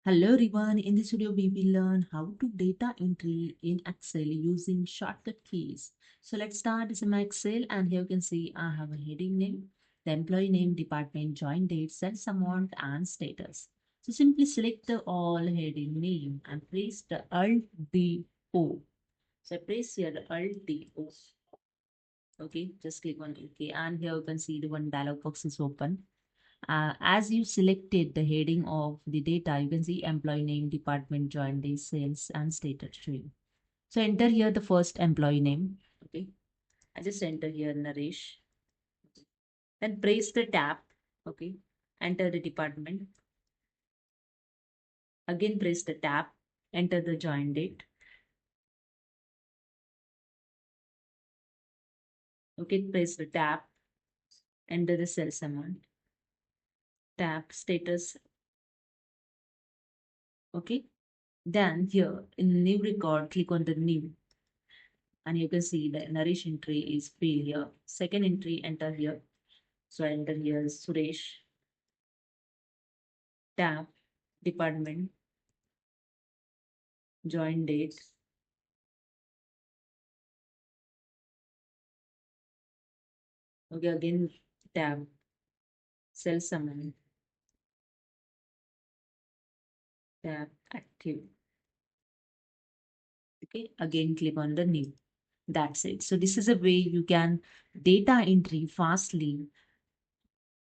Hello everyone, in this video we will learn how to data entry in Excel using shortcut keys. So let's start. This is my Excel and here you can see I have a heading name, the employee name, department, join date, sales amount and status. So simply select the all heading name and press the Alt D O. So I press here the Alt D O. Okay, just click on OK and here you can see the one dialog box is open. As you selected the heading of the data, you can see employee name, department, join day, sales, and status showing. So enter here the first employee name. Okay. I just enter here Naresh. Then press the tab. Okay. Enter the department. Again press the tab. Enter the join date. Okay. Press the tab. Enter the sales amount. Tab status. Okay. Then here in new record, click on the new. And you can see the Naresh entry is fail here. Second entry, enter here. So I enter here Suresh, tab, department, join date. Okay, again tab, sales amount, tab, active. Okay, again click on the new. That's it. So this is a way you can data entry fastly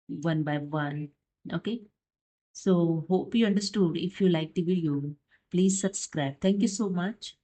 one by one. Okay. So hope you understood. If you like the video, please subscribe. Thank you so much.